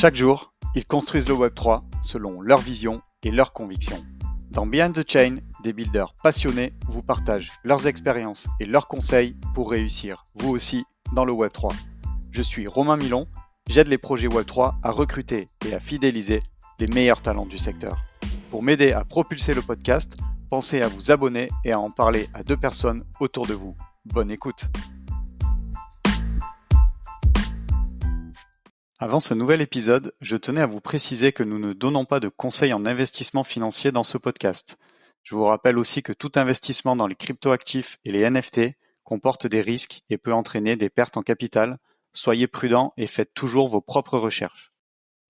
Chaque jour, ils construisent le Web3 selon leur vision et leurs convictions. Dans Behind the Chain, des builders passionnés vous partagent leurs expériences et leurs conseils pour réussir, vous aussi, dans le Web3. Je suis Romain Milon, j'aide les projets Web3 à recruter et à fidéliser les meilleurs talents du secteur. Pour m'aider à propulser le podcast, pensez à vous abonner et à en parler à 2 personnes autour de vous. Bonne écoute! Avant ce nouvel épisode, je tenais à vous préciser que nous ne donnons pas de conseils en investissement financier dans ce podcast. Je vous rappelle aussi que tout investissement dans les cryptoactifs et les NFT comporte des risques et peut entraîner des pertes en capital. Soyez prudents et faites toujours vos propres recherches.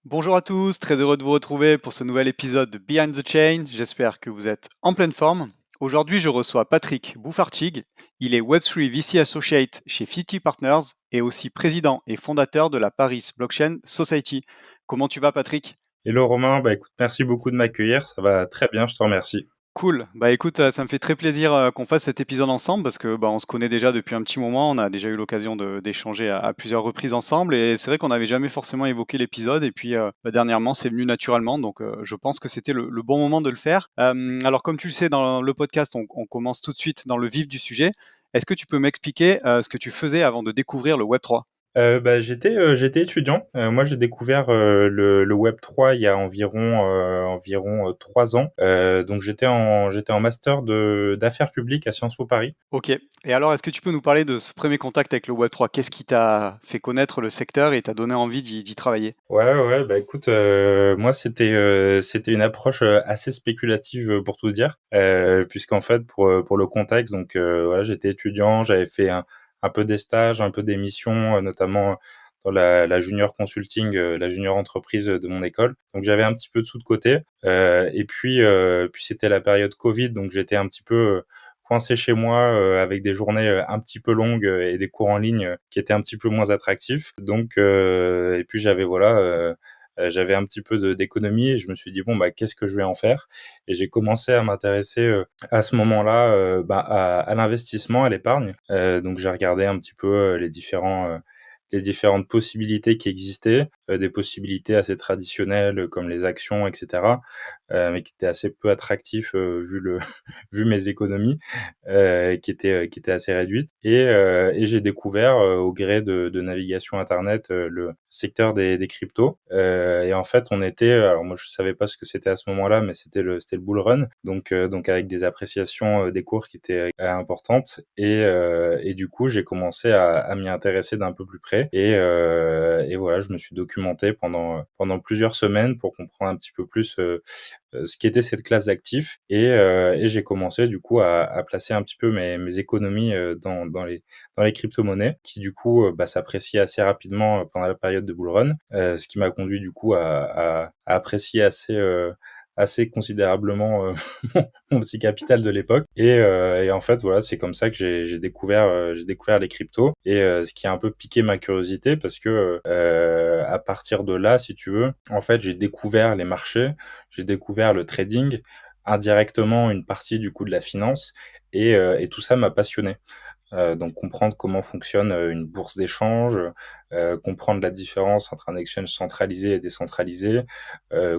Bonjour à tous, très heureux de vous retrouver pour ce nouvel épisode de Behind the Chain. J'espère que vous êtes en pleine forme. Aujourd'hui, je reçois Patrick Bouffartig. Il est Web3 VC Associate chez 50 Partners et aussi président et fondateur de la Paris Blockchain Society. Comment tu vas, Patrick ? Hello Romain, écoute, merci beaucoup de m'accueillir, ça va très bien, je te remercie. Cool. Écoute, ça me fait très plaisir qu'on fasse cet épisode ensemble parce que on se connaît déjà depuis un petit moment. On a déjà eu l'occasion d'échanger à plusieurs reprises ensemble et c'est vrai qu'on n'avait jamais forcément évoqué l'épisode et puis dernièrement c'est venu naturellement donc je pense que c'était le bon moment de le faire. Alors comme tu le sais dans le podcast, on commence tout de suite dans le vif du sujet. Est-ce que tu peux m'expliquer ce que tu faisais avant de découvrir le Web3 ? J'étais étudiant. Moi, j'ai découvert le Web3 il y a environ 3 ans. Donc j'étais en master d'affaires publiques à Sciences Po Paris. Ok. Et alors, est-ce que tu peux nous parler de ce premier contact avec le Web3 ? Qu'est-ce qui t'a fait connaître le secteur et t'a donné envie d'y travailler ? Ouais. Écoute, moi c'était une approche assez spéculative pour tout dire, puisqu'en fait pour le contexte, donc voilà, j'étais étudiant, j'avais fait un peu des stages, un peu des missions, notamment dans la junior consulting, la junior entreprise de mon école. Donc j'avais un petit peu de sous de côté. Et puis c'était la période Covid, donc j'étais un petit peu coincé chez moi avec des journées un petit peu longues et des cours en ligne qui étaient un petit peu moins attractifs. Donc et puis j'avais un petit peu d'économie et je me suis dit qu'est-ce que je vais en faire ? Et j'ai commencé à m'intéresser à ce moment-là à l'investissement, à l'épargne. Donc j'ai regardé un petit peu les différentes possibilités qui existaient, des possibilités assez traditionnelles comme les actions, etc., mais qui étaient assez peu attractifs vu mes économies, qui étaient assez réduites. Et j'ai découvert au gré de navigation internet le secteur des cryptos. Et en fait, alors moi je savais pas ce que c'était à ce moment-là, mais c'était le bull run, donc avec des appréciations des cours qui étaient importantes. Et du coup, j'ai commencé à m'y intéresser d'un peu plus près. Et voilà, je me suis documenté pendant plusieurs semaines pour comprendre un petit peu plus ce qu'était cette classe d'actifs. Et j'ai commencé du coup à placer un petit peu mes économies dans les crypto-monnaies qui du coup s'appréciaient assez rapidement pendant la période de bull run, ce qui m'a conduit du coup à apprécier assez considérablement mon petit capital de l'époque. Et en fait voilà, c'est comme ça que j'ai découvert les cryptos, et ce qui a un peu piqué ma curiosité parce que à partir de là, si tu veux, en fait j'ai découvert les marchés, j'ai découvert le trading, indirectement une partie du coup de la finance, et tout ça m'a passionné. Donc comprendre comment fonctionne une bourse d'échange, comprendre la différence entre un exchange centralisé et décentralisé,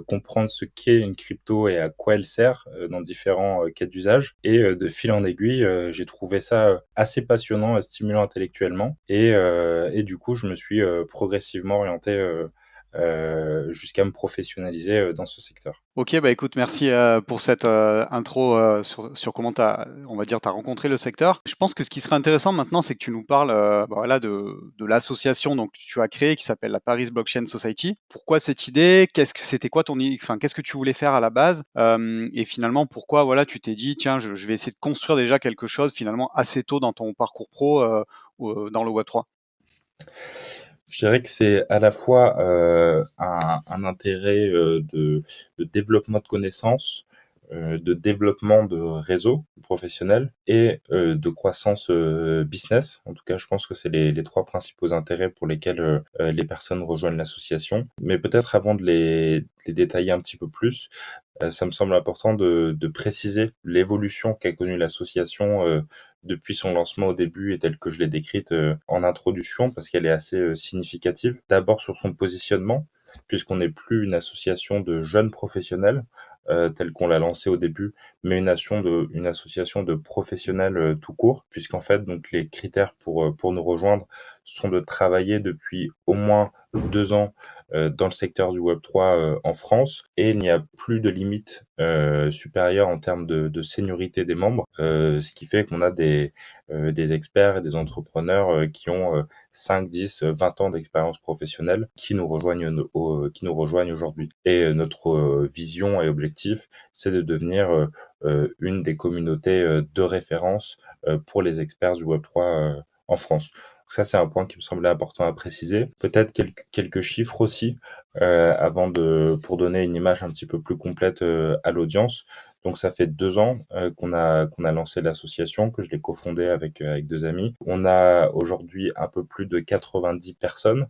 comprendre ce qu'est une crypto et à quoi elle sert dans différents cas d'usage. Et de fil en aiguille, j'ai trouvé ça assez passionnant et stimulant intellectuellement. Et du coup, je me suis progressivement orienté jusqu'à me professionnaliser dans ce secteur. Ok, écoute, merci pour cette intro sur comment t'as rencontré le secteur. Je pense que ce qui serait intéressant maintenant, c'est que tu nous parles de l'association donc tu as créée qui s'appelle la Paris Blockchain Society. Pourquoi cette idée ? C'était quoi qu'est-ce que tu voulais faire à la base ? Et finalement, pourquoi tu t'es dit tiens, je vais essayer de construire déjà quelque chose finalement assez tôt dans ton parcours pro dans le Web3 ? Je dirais que c'est à la fois un intérêt de développement de connaissances, de développement de réseaux professionnels et de croissance business. En tout cas, je pense que c'est les 3 principaux intérêts pour lesquels les personnes rejoignent l'association. Mais peut-être avant de les détailler un petit peu plus, ça me semble important de préciser l'évolution qu'a connue l'association depuis son lancement au début et telle que je l'ai décrite en introduction, parce qu'elle est assez significative. D'abord sur son positionnement. puisqu'on n'est plus une association de jeunes professionnels, telle qu'on l'a lancée au début, mais une association de professionnels tout court, puisqu'en fait, donc, les critères pour nous rejoindre sont de travailler depuis au moins 2 ans dans le secteur du Web3 en France, et il n'y a plus de limite supérieure en termes de seniorité des membres, ce qui fait qu'on a des experts et des entrepreneurs qui ont 5, 10, 20 ans d'expérience professionnelle qui nous rejoignent aujourd'hui. Et notre vision et objectif, c'est de devenir une des communautés de référence pour les experts du Web3 en France. Donc ça, c'est un point qui me semblait important à préciser. Peut-être quelques chiffres aussi, pour donner une image un petit peu plus complète à l'audience. Donc ça fait 2 ans qu'on a lancé l'association, que je l'ai cofondée avec 2 amis. On a aujourd'hui un peu plus de 90 personnes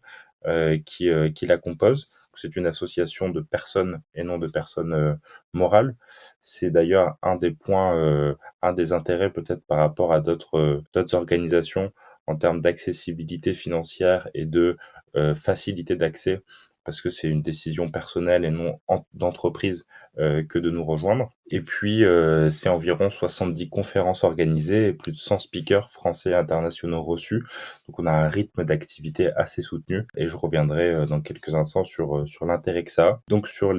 qui la composent. C'est une association de personnes et non de personnes morales. C'est d'ailleurs un des points, un des intérêts peut-être par rapport à d'autres organisations en termes d'accessibilité financière et de facilité d'accès, parce que c'est une décision personnelle et non d'entreprise que de nous rejoindre. Et puis, c'est environ 70 conférences organisées et plus de 100 speakers français et internationaux reçus. Donc, on a un rythme d'activité assez soutenu, et je reviendrai dans quelques instants sur l'intérêt que ça a. Donc, sur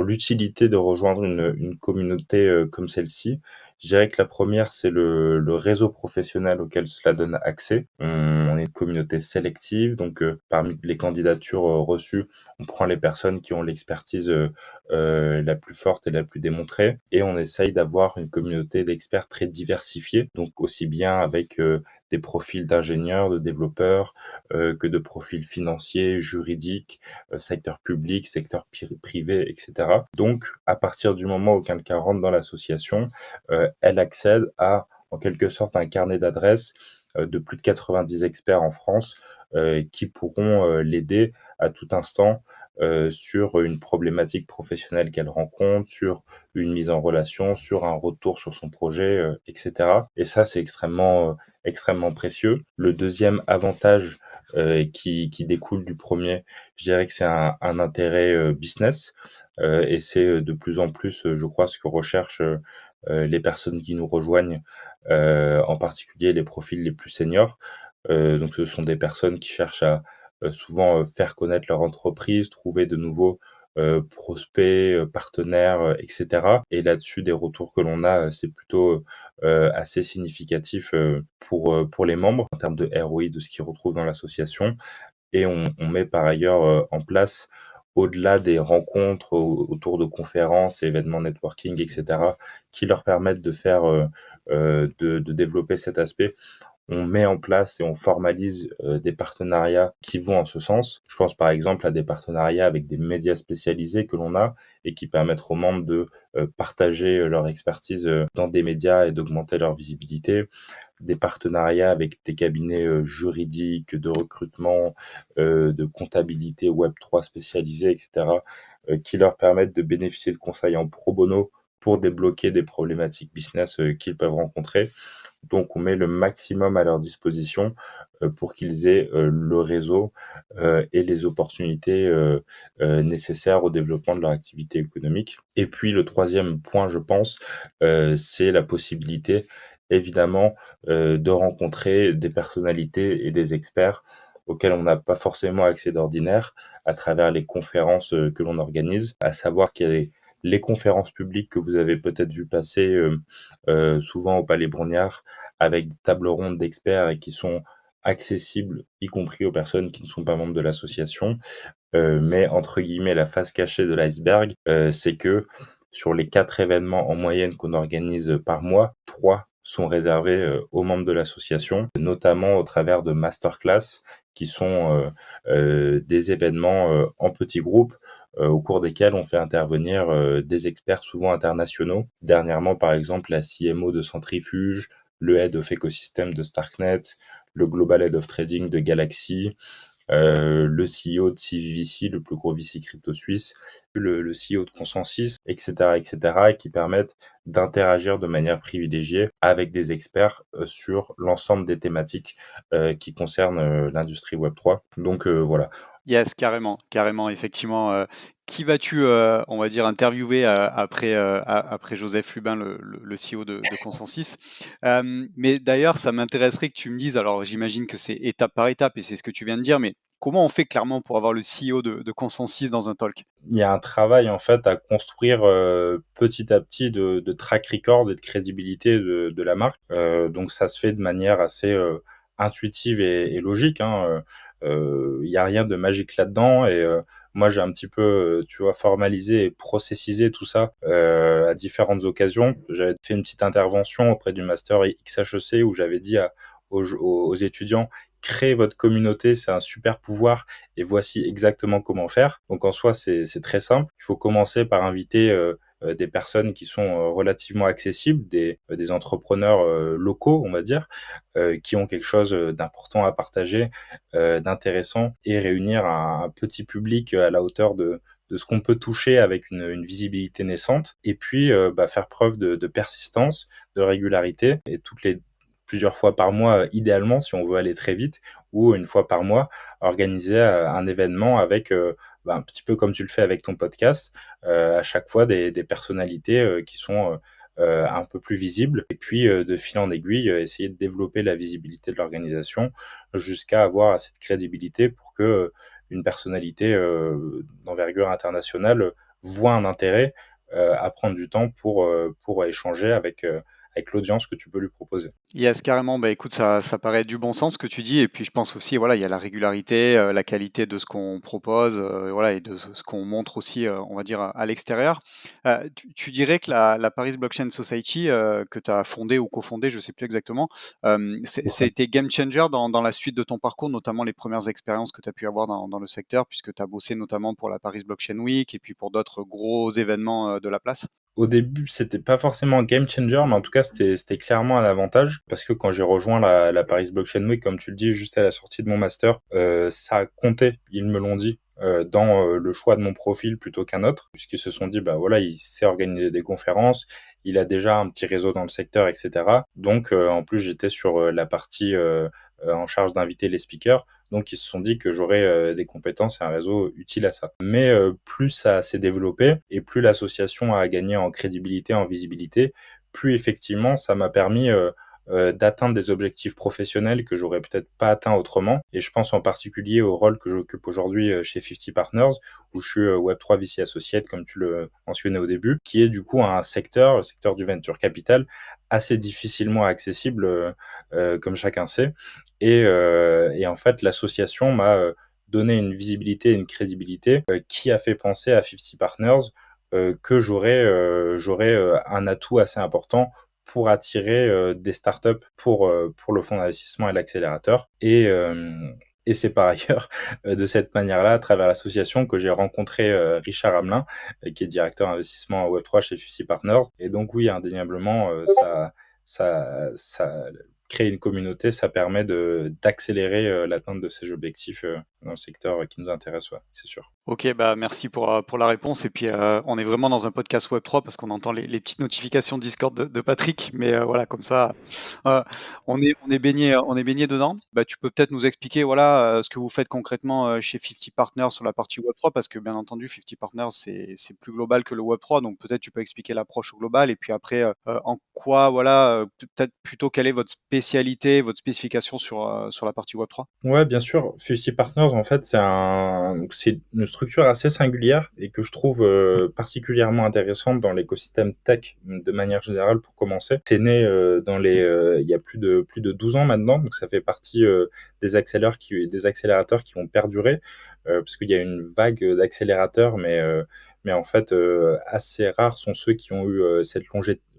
l'utilité de rejoindre une communauté comme celle-ci, je dirais que la première, c'est le réseau professionnel auquel cela donne accès. On est une communauté sélective, donc parmi les candidatures reçues, on prend les personnes qui ont l'expertise la plus forte et la plus démontrée, et on essaye d'avoir une communauté d'experts très diversifiée, donc aussi bien avec des profils d'ingénieurs, de développeurs, que de profils financiers, juridiques, secteur public, secteur privé, etc. Donc, à partir du moment où quelqu'un rentre dans l'association, elle accède à, en quelque sorte, un carnet d'adresses de plus de 90 experts en France qui pourront l'aider à tout instant sur une problématique professionnelle qu'elle rencontre, sur une mise en relation, sur un retour sur son projet, etc. Et ça, c'est extrêmement précieux. Le deuxième avantage qui découle du premier, je dirais que c'est un intérêt business, et c'est de plus en plus, je crois, ce que recherchent les personnes qui nous rejoignent, en particulier les profils les plus seniors. Donc ce sont des personnes qui cherchent à souvent faire connaître leur entreprise, trouver de nouveaux prospects, partenaires, etc. Et là-dessus, des retours que l'on a, c'est plutôt assez significatif pour les membres en termes de ROI de ce qu'ils retrouvent dans l'association. Et on met par ailleurs en place, au-delà des rencontres autour de conférences, événements networking, etc., qui leur permettent de faire, de développer cet aspect, on met en place et on formalise des partenariats qui vont en ce sens. Je pense par exemple à des partenariats avec des médias spécialisés que l'on a et qui permettent aux membres de partager leur expertise dans des médias et d'augmenter leur visibilité. Des partenariats avec des cabinets juridiques, de recrutement, de comptabilité Web3 spécialisés, etc., qui leur permettent de bénéficier de conseils en pro bono pour débloquer des problématiques business qu'ils peuvent rencontrer. Donc on met le maximum à leur disposition pour qu'ils aient le réseau et les opportunités nécessaires au développement de leur activité économique. Et puis le troisième point, je pense, c'est la possibilité, évidemment, de rencontrer des personnalités et des experts auxquels on n'a pas forcément accès d'ordinaire à travers les conférences que l'on organise, à savoir qu'il y a les conférences publiques que vous avez peut-être vu passer souvent au Palais Brongniart, avec des tables rondes d'experts et qui sont accessibles, y compris aux personnes qui ne sont pas membres de l'association. Mais entre guillemets, la face cachée de l'iceberg, c'est que sur les 4 événements en moyenne qu'on organise par mois, 3 sont réservés aux membres de l'association, notamment au travers de masterclass, qui sont des événements en petits groupes, au cours desquels on fait intervenir des experts souvent internationaux. Dernièrement, par exemple, la CMO de Centrifuge, le Head of Ecosystem de Starknet, le Global Head of Trading de Galaxy, le CEO de CVVC, le plus gros VC crypto suisse, le CEO de Consensus, etc., etc., et qui permettent d'interagir de manière privilégiée avec des experts sur l'ensemble des thématiques qui concernent l'industrie Web3. Donc voilà, Yes, carrément, carrément, effectivement. Qui vas-tu, on va dire, interviewer après Joseph Lubin, le CEO de Consensus? Mais d'ailleurs, ça m'intéresserait que tu me dises, alors j'imagine que c'est étape par étape et c'est ce que tu viens de dire, mais comment on fait clairement pour avoir le CEO de Consensus dans un talk? Il y a un travail en fait à construire petit à petit de track record et de crédibilité de la marque. Donc ça se fait de manière assez intuitive et logique, hein. Il y a rien de magique là-dedans et moi j'ai un petit peu, tu vois, formalisé et processisé tout ça à différentes occasions. J'avais fait une petite intervention auprès du master XHEC où j'avais dit aux étudiants: créez votre communauté, c'est un super pouvoir et voici exactement comment faire. Donc en soi, c'est très simple. Il faut commencer par inviter des personnes qui sont relativement accessibles, des entrepreneurs locaux, on va dire, qui ont quelque chose d'important à partager, d'intéressant, et réunir un petit public à la hauteur de ce qu'on peut toucher avec une visibilité naissante. Et puis, faire preuve de persistance, de régularité, et toutes les plusieurs fois par mois, idéalement, si on veut aller très vite, ou une fois par mois, organiser un événement avec, un petit peu comme tu le fais avec ton podcast, à chaque fois des personnalités qui sont un peu plus visibles. Et puis, de fil en aiguille, essayer de développer la visibilité de l'organisation jusqu'à avoir assez de crédibilité pour que une personnalité d'envergure internationale voit un intérêt à prendre du temps pour échanger avec l'audience que tu peux lui proposer. Yes, carrément. Bah, écoute, ça paraît du bon sens ce que tu dis. Et puis, je pense aussi, voilà, il y a la régularité, la qualité de ce qu'on propose, voilà, et de ce qu'on montre aussi, on va dire, à l'extérieur. Tu dirais que la Paris Blockchain Society, que tu as fondée ou cofondée, je sais plus exactement, ça a été game changer dans la suite de ton parcours, notamment les premières expériences que tu as pu avoir dans le secteur, puisque tu as bossé notamment pour la Paris Blockchain Week et puis pour d'autres gros événements de la place. Au début, c'était pas forcément un game changer, mais en tout cas, c'était clairement un avantage parce que quand j'ai rejoint la Paris Blockchain Week, comme tu le dis, juste à la sortie de mon master, ça a compté, ils me l'ont dit, dans le choix de mon profil plutôt qu'un autre, puisqu'ils se sont dit, bah voilà, il sait organiser des conférences, il a déjà un petit réseau dans le secteur, etc. Donc, en plus, j'étais sur la partie en charge d'inviter les speakers, donc ils se sont dit que j'aurais des compétences et un réseau utile à ça. Mais plus ça s'est développé et plus l'association a gagné en crédibilité, en visibilité, plus effectivement ça m'a permis d'atteindre des objectifs professionnels que j'aurais peut-être pas atteints autrement. Et je pense en particulier au rôle que j'occupe aujourd'hui chez 50 Partners, où je suis Web3 VC Associate, comme tu le mentionnais au début, qui est du coup un secteur, le secteur du venture capital, assez difficilement accessible, comme chacun sait. Et en fait, l'association m'a donné une visibilité et une crédibilité qui a fait penser à 50 Partners que j'aurais un atout assez important pour attirer des startups pour le fonds d'investissement et l'accélérateur. Et c'est par ailleurs de cette manière-là, à travers l'association, que j'ai rencontré Richard Hamelin, qui est directeur investissement Web3 chez 50 Partners. Et donc oui, indéniablement, ça créer une communauté, ça permet d'accélérer l'atteinte de ces objectifs dans le secteur qui nous intéresse, ouais, c'est sûr. Ok, bah merci pour la réponse. Et puis, on est vraiment dans un podcast Web3 parce qu'on entend les petites notifications Discord de Patrick. Mais voilà, comme ça, euh, on est baigné dedans. Bah, tu peux peut-être nous expliquer voilà, ce que vous faites concrètement chez 50 Partners sur la partie Web3 parce que, bien entendu, 50 Partners, c'est plus global que le Web3. Donc, peut-être tu peux expliquer l'approche globale. Et puis après, en quoi, voilà, peut-être plutôt quelle est votre spécialité, votre spécification sur la partie Web3? Ouais, bien sûr. 50 Partners, en fait, c'est une structure assez singulière et que je trouve particulièrement intéressante dans l'écosystème tech de manière générale pour commencer. C'est né il y a plus de 12 ans maintenant, donc ça fait partie des accélérateurs qui ont perduré, parce qu'il y a une vague d'accélérateurs, mais en fait, assez rares sont ceux qui ont eu cette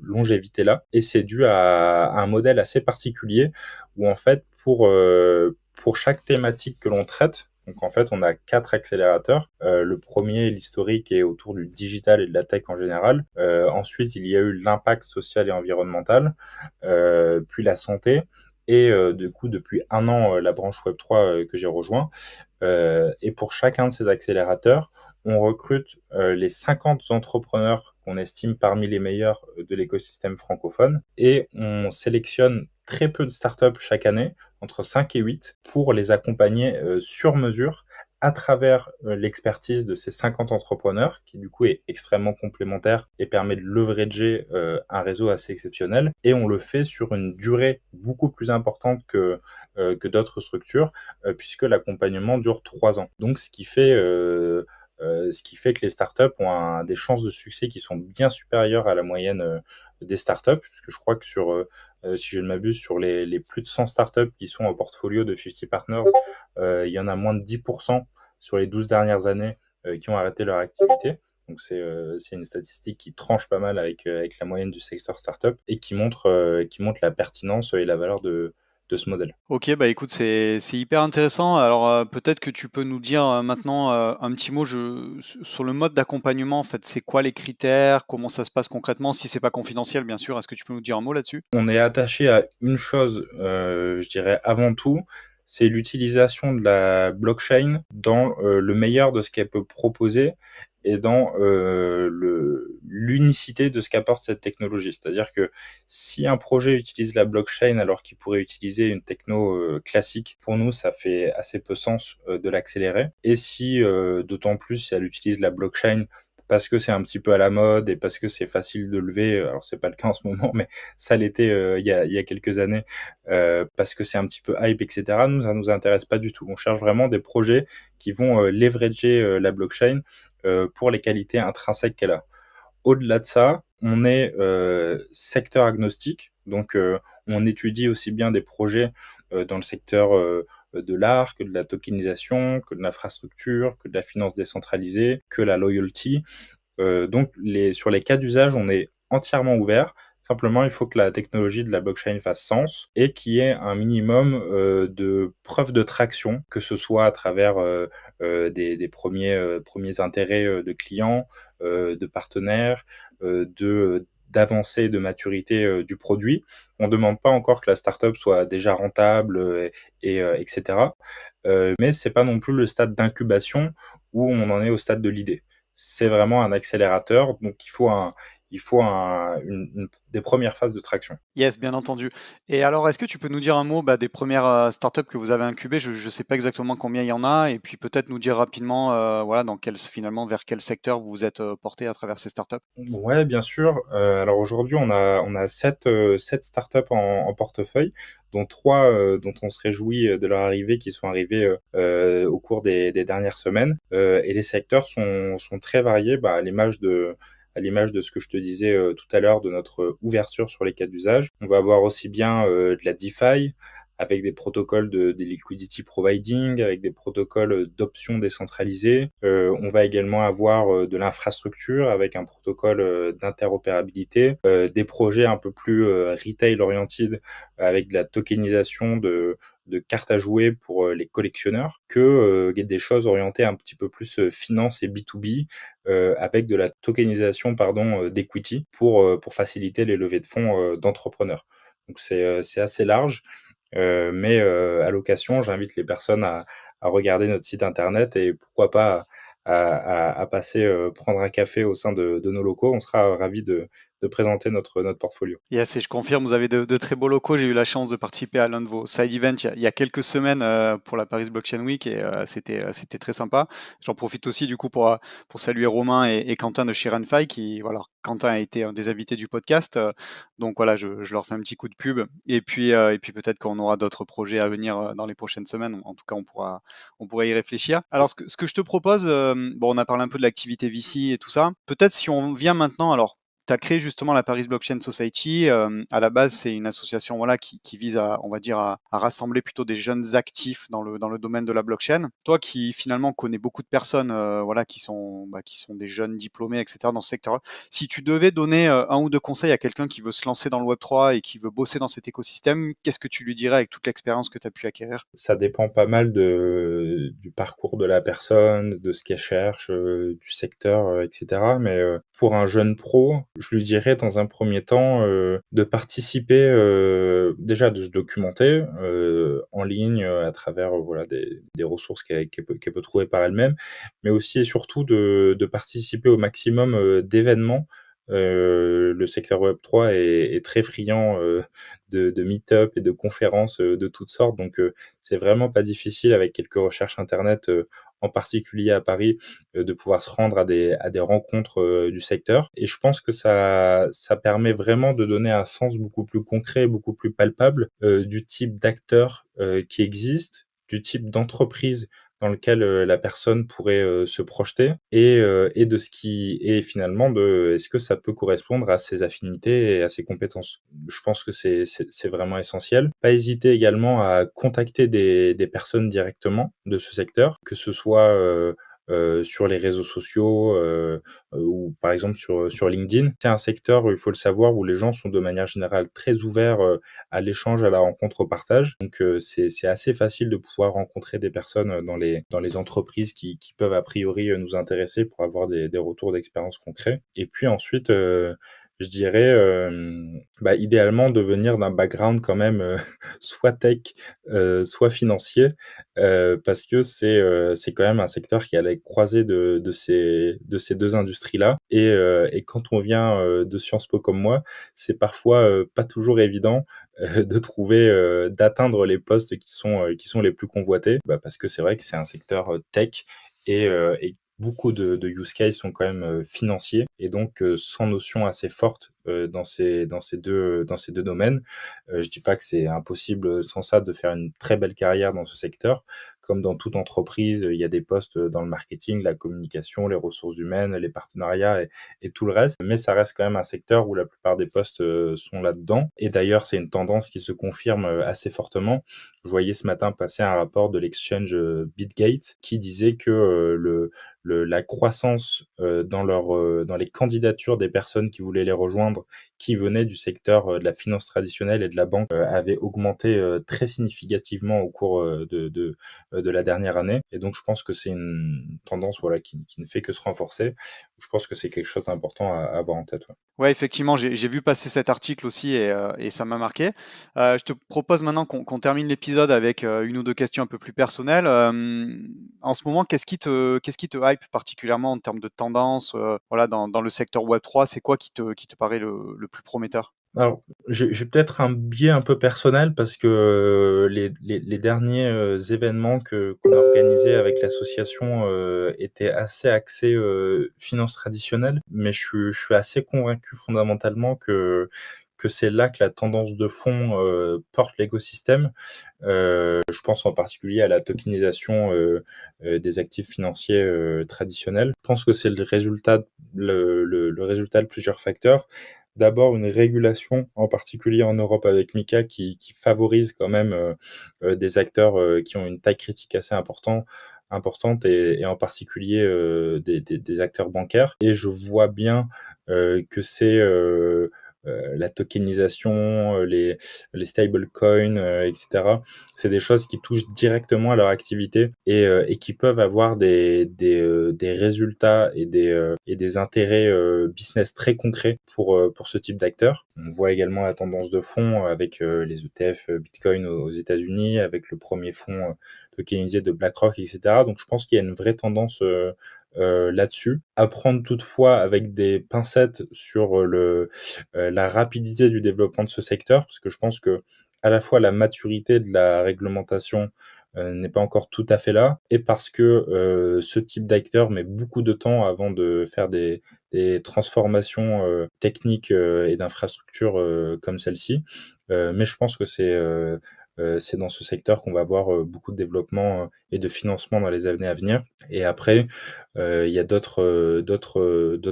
longévité-là. Et c'est dû à un modèle assez particulier où en fait, pour chaque thématique que l'on traite, donc en fait, on a 4 accélérateurs. Le premier, l'historique, est autour du digital et de la tech en général. Ensuite, il y a eu l'impact social et environnemental, puis la santé, et du coup, depuis un an, la branche Web3 que j'ai rejoint. Et pour chacun de ces accélérateurs, on recrute les 50 entrepreneurs qu'on estime parmi les meilleurs de l'écosystème francophone, et on sélectionne très peu de startups chaque année, entre 5 et 8, pour les accompagner sur mesure à travers l'expertise de ces 50 entrepreneurs, qui du coup est extrêmement complémentaire et permet de leverager un réseau assez exceptionnel. Et on le fait sur une durée beaucoup plus importante que d'autres structures, puisque l'accompagnement dure 3 ans. Donc ce qui fait que les startups ont des chances de succès qui sont bien supérieures à la moyenne des startups, puisque je crois que si je ne m'abuse, sur les plus de 100 startups qui sont au portfolio de 50 Partners, il y en a moins de 10% sur les 12 dernières années qui ont arrêté leur activité. Donc c'est une statistique qui tranche pas mal avec la moyenne du secteur startup et qui montre la pertinence et la valeur de ce modèle. Ok, bah écoute, c'est hyper intéressant. Alors peut-être que tu peux nous dire maintenant un petit mot sur le mode d'accompagnement. En fait, c'est quoi les critères? Comment ça se passe concrètement? Si c'est pas confidentiel, bien sûr. Est-ce que tu peux nous dire un mot là-dessus? On est attaché à une chose, je dirais avant tout, c'est l'utilisation de la blockchain dans le meilleur de ce qu'elle peut proposer et dans l'unicité de ce qu'apporte cette technologie. C'est-à-dire que si un projet utilise la blockchain alors qu'il pourrait utiliser une techno classique, pour nous, ça fait assez peu sens de l'accélérer. Et si, d'autant plus, si elle utilise la blockchain parce que c'est un petit peu à la mode et parce que c'est facile de lever, alors c'est pas le cas en ce moment, mais ça l'était il y a quelques années, parce que c'est un petit peu hype, etc. Nous, ça nous intéresse pas du tout. On cherche vraiment des projets qui vont leverager la blockchain pour les qualités intrinsèques qu'elle a. Au-delà de ça, on est secteur agnostique, donc on étudie aussi bien des projets dans le secteur de l'art, que de la tokenisation, que de l'infrastructure, que de la finance décentralisée, que la loyalty. Donc sur les cas d'usage, on est entièrement ouvert. Simplement, il faut que la technologie de la blockchain fasse sens et qu'il y ait un minimum de preuves de traction, que ce soit à travers des premiers intérêts de clients, de partenaires, d'avancée de maturité du produit. On ne demande pas encore que la startup soit déjà rentable, etc. Mais c'est pas non plus le stade d'incubation où on en est au stade de l'idée. C'est vraiment un accélérateur, donc des premières phases de traction. Yes, bien entendu. Et alors, est-ce que tu peux nous dire un mot des premières startups que vous avez incubées? Je ne sais pas exactement combien il y en a, et puis peut-être nous dire rapidement, voilà, finalement, vers quel secteur vous vous êtes porté à travers ces startups. Ouais, bien sûr. Alors aujourd'hui, on a sept startups en portefeuille, dont 3 dont on se réjouit de leur arrivée, qui sont arrivées au cours des dernières semaines. Et les secteurs sont très variés, à l'image de ce que je te disais tout à l'heure de notre ouverture sur les cas d'usage. On va avoir aussi bien de la DeFi, avec des protocoles des liquidity providing, avec des protocoles d'options décentralisées. On va également avoir de l'infrastructure avec un protocole d'interopérabilité, des projets un peu plus retail oriented avec de la tokenisation de cartes à jouer pour les collectionneurs, des choses orientées un petit peu plus finance et B2B, avec de la tokenisation d'equity pour faciliter les levées de fonds d'entrepreneurs. Donc c'est assez large. Mais à l'occasion, j'invite les personnes à regarder notre site internet et pourquoi pas à passer prendre un café au sein de nos locaux. On sera ravis de présenter notre portfolio. Yes, et je confirme, vous avez de très beaux locaux. J'ai eu la chance de participer à l'un de vos side events il y a quelques semaines pour la Paris Blockchain Week, et c'était très sympa. J'en profite aussi du coup pour saluer Romain et Quentin de chez Renfy, voilà, Quentin a été un des invités du podcast. Donc voilà, je leur fais un petit coup de pub. Et puis peut-être qu'on aura d'autres projets à venir dans les prochaines semaines. En tout cas, on pourra y réfléchir. Alors ce que je te propose, bon, on a parlé un peu de l'activité VC et tout ça. Peut-être si on vient maintenant, alors tu as créé justement la Paris Blockchain Society. À la base, c'est une association, voilà, qui vise on va dire, à rassembler plutôt des jeunes actifs dans le domaine de la blockchain. Toi qui finalement connais beaucoup de personnes, voilà, qui sont des jeunes diplômés, etc., dans ce secteur. Si tu devais donner un ou deux conseils à quelqu'un qui veut se lancer dans le Web3 et qui veut bosser dans cet écosystème, qu'est-ce que tu lui dirais avec toute l'expérience que tu as pu acquérir? Ça dépend pas mal du parcours de la personne, de ce qu'elle cherche, du secteur, etc. Mais pour un jeune pro, je lui dirais dans un premier temps de participer, déjà de se documenter en ligne à travers voilà, des ressources qu'elle peut trouver par elle-même, mais aussi et surtout de participer au maximum d'événements. Le secteur Web3 est très friand de meet-up et de conférences de toutes sortes, donc c'est vraiment pas difficile avec quelques recherches internet en particulier à Paris, de pouvoir se rendre à des rencontres du secteur. Et je pense que ça permet vraiment de donner un sens beaucoup plus concret, beaucoup plus palpable du type d'acteurs qui existent, du type d'entreprise dans lequel la personne pourrait se projeter et de ce qui est finalement de est-ce que ça peut correspondre à ses affinités et à ses compétences. Je pense que c'est vraiment essentiel. Pas hésiter également à contacter des personnes directement de ce secteur, que ce soit sur les réseaux sociaux ou par exemple sur LinkedIn. C'est un secteur, il faut le savoir, où les gens sont de manière générale très ouverts à l'échange, à la rencontre, au partage. Donc c'est assez facile de pouvoir rencontrer des personnes dans les entreprises qui peuvent a priori nous intéresser pour avoir des retours d'expérience concrets. Et puis ensuite, je dirais, idéalement de venir d'un background quand même soit tech, soit financier, parce que c'est quand même un secteur qui est à la croisée de ces 2 industries-là et quand on vient de Sciences Po comme moi, c'est parfois pas toujours évident de trouver, d'atteindre les postes qui sont les plus convoités. Parce que c'est vrai que c'est un secteur tech et beaucoup de use cases sont quand même financiers et donc sans notion assez forte dans ces deux domaines. Je dis pas que c'est impossible sans ça de faire une très belle carrière dans ce secteur. Comme dans toute entreprise, il y a des postes dans le marketing, la communication, les ressources humaines, les partenariats et tout le reste. Mais ça reste quand même un secteur où la plupart des postes sont là-dedans. Et d'ailleurs, c'est une tendance qui se confirme assez fortement. Je voyais ce matin passer un rapport de l'exchange BitGate qui disait que la croissance dans les candidatures des personnes qui voulaient les rejoindre, qui venaient du secteur de la finance traditionnelle et de la banque, avait augmenté très significativement au cours de la dernière année. Et donc, je pense que c'est une tendance voilà, qui ne fait que se renforcer. Je pense que c'est quelque chose d'important à avoir en tête. Ouais. Ouais, effectivement, j'ai vu passer cet article aussi et ça m'a marqué. Je te propose maintenant qu'on termine l'épisode avec une ou deux questions un peu plus personnelles. En ce moment, qu'est-ce qui te hype particulièrement en termes de tendance voilà, dans le secteur Web3? C'est quoi qui te paraît le plus prometteur? Alors, j'ai peut-être un biais un peu personnel parce que les derniers événements qu'on a organisés avec l'association étaient assez axés finances traditionnelles, mais je suis assez convaincu fondamentalement que c'est là que la tendance de fond porte l'écosystème. Je pense en particulier à la tokenisation des actifs financiers traditionnels. Je pense que c'est le résultat de plusieurs facteurs. D'abord, une régulation, en particulier en Europe avec MiCA, qui favorise quand même des acteurs qui ont une taille critique assez importante et en particulier des acteurs bancaires. Et je vois bien que c'est la tokenisation, les stablecoins, etc. C'est des choses qui touchent directement à leur activité et qui peuvent avoir des résultats et des intérêts business très concrets pour ce type d'acteurs. On voit également la tendance de fond avec les ETF Bitcoin aux États-Unis, avec le premier fonds tokenisé de BlackRock, etc. Donc je pense qu'il y a une vraie tendance là-dessus. À prendre toutefois avec des pincettes sur la rapidité du développement de ce secteur, parce que je pense que à la fois la maturité de la réglementation n'est pas encore tout à fait là, et parce que ce type d'acteur met beaucoup de temps avant de faire des transformations techniques et d'infrastructures comme celle-ci. Mais je pense que c'est dans ce secteur qu'on va voir beaucoup de développement et de financement dans les années à venir. Et après, il y a d'autres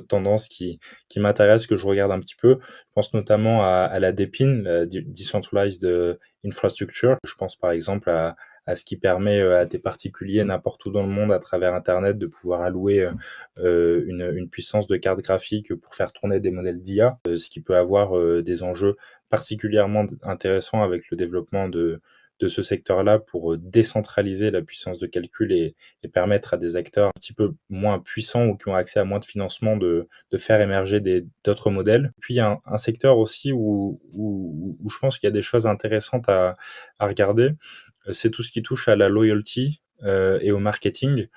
tendances qui m'intéressent, que je regarde un petit peu. Je pense notamment à la DePIN, la Decentralized Infrastructure. Je pense par exemple à ce qui permet à des particuliers n'importe où dans le monde à travers Internet de pouvoir allouer une puissance de carte graphique pour faire tourner des modèles d'IA, ce qui peut avoir des enjeux particulièrement intéressants avec le développement de ce secteur-là pour décentraliser la puissance de calcul et permettre à des acteurs un petit peu moins puissants ou qui ont accès à moins de financement de faire émerger d'autres modèles. Puis il y a un secteur aussi où je pense qu'il y a des choses intéressantes à regarder, c'est tout ce qui touche à la loyalty et au marketing.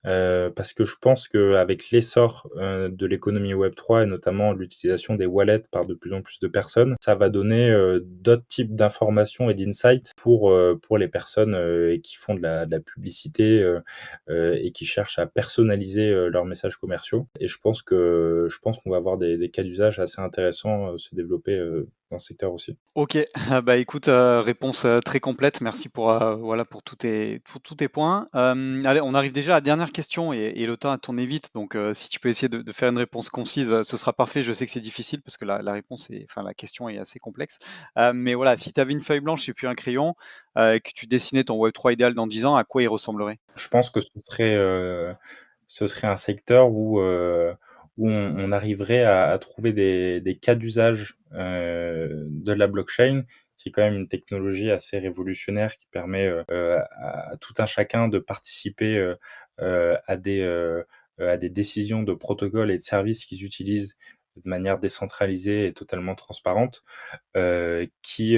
parce que je pense qu'avec l'essor de l'économie Web3 et notamment l'utilisation des wallets par de plus en plus de personnes, ça va donner d'autres types d'informations et d'insights pour les personnes qui font de la publicité et qui cherchent à personnaliser leurs messages commerciaux. Et je pense qu'on va avoir des cas d'usage assez intéressants se développer dans ce secteur aussi. OK, bah, écoute, réponse, très complète. Merci pour, voilà, pour tous tes points. Allez, on arrive déjà à la dernière question et le temps a tourné vite, donc si tu peux essayer de faire une réponse concise, ce sera parfait. Je sais que c'est difficile parce que la réponse est enfin, la question est assez complexe. Mais voilà, si tu avais une feuille blanche et puis un crayon, et que tu dessinais ton Web3 idéal dans 10 ans, à quoi il ressemblerait? Je pense que ce serait un secteur où on arriverait à trouver des cas d'usage de la blockchain, qui est quand même une technologie assez révolutionnaire qui permet à tout un chacun de participer à des décisions de protocoles et de services qu'ils utilisent de manière décentralisée et totalement transparente, qui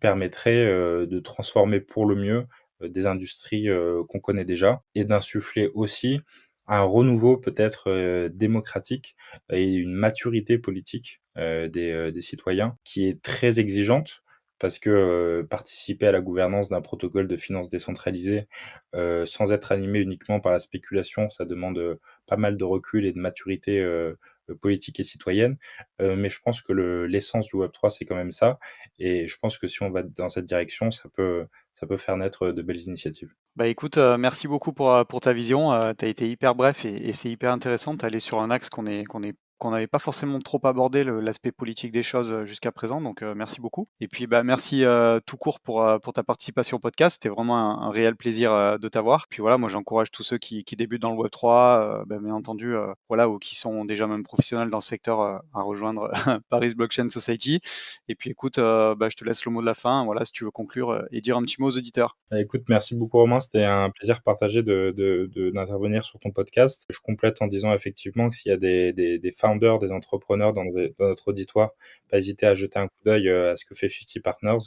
permettrait de transformer pour le mieux des industries qu'on connaît déjà et d'insuffler aussi un renouveau peut-être démocratique et une maturité politique des citoyens qui est très exigeante parce que participer à la gouvernance d'un protocole de finance décentralisé sans être animé uniquement par la spéculation, ça demande pas mal de recul et de maturité politique et citoyenne. Mais je pense que l'essence du Web3, c'est quand même ça. Et je pense que si on va dans cette direction, ça peut faire naître de belles initiatives. Bah, écoute, merci beaucoup pour ta vision, tu as été hyper bref et c'est hyper intéressant. Tu es allé sur un axe qu'on n'avait pas forcément trop abordé, l'aspect politique des choses, jusqu'à présent, donc merci beaucoup et puis, bah, merci, tout court pour ta participation au podcast. C'était vraiment un réel plaisir, de t'avoir. Puis voilà, moi j'encourage tous ceux qui débutent dans le Web3, bah, bien entendu, voilà, ou qui sont déjà même professionnels dans le secteur, à rejoindre Paris Blockchain Society et puis écoute, bah, je te laisse le mot de la fin, voilà, si tu veux conclure, et dire un petit mot aux auditeurs. Écoute, merci beaucoup Romain, c'était un plaisir partagé d'intervenir sur ton podcast. Je complète en disant effectivement que s'il y a des founders, des entrepreneurs dans notre auditoire, pas hésiter à jeter un coup d'œil à ce que fait 50 Partners.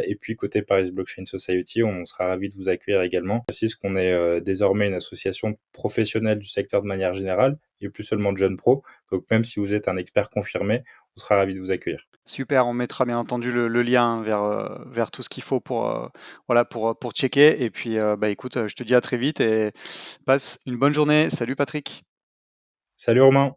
Et puis côté Paris Blockchain Society, on sera ravis de vous accueillir également. Je précise qu'on est désormais une association professionnelle du secteur de manière générale et plus seulement de jeunes pros. Donc même si vous êtes un expert confirmé, on sera ravis de vous accueillir. Super, on mettra bien entendu le lien vers tout ce qu'il faut voilà, pour checker. Et puis, bah, écoute, je te dis à très vite et passe une bonne journée. Salut Patrick. Salut Romain!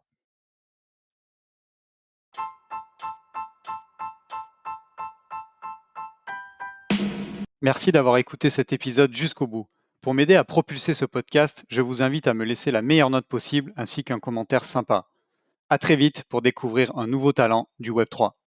Merci d'avoir écouté cet épisode jusqu'au bout. Pour m'aider à propulser ce podcast, je vous invite à me laisser la meilleure note possible ainsi qu'un commentaire sympa. À très vite pour découvrir un nouveau talent du Web3.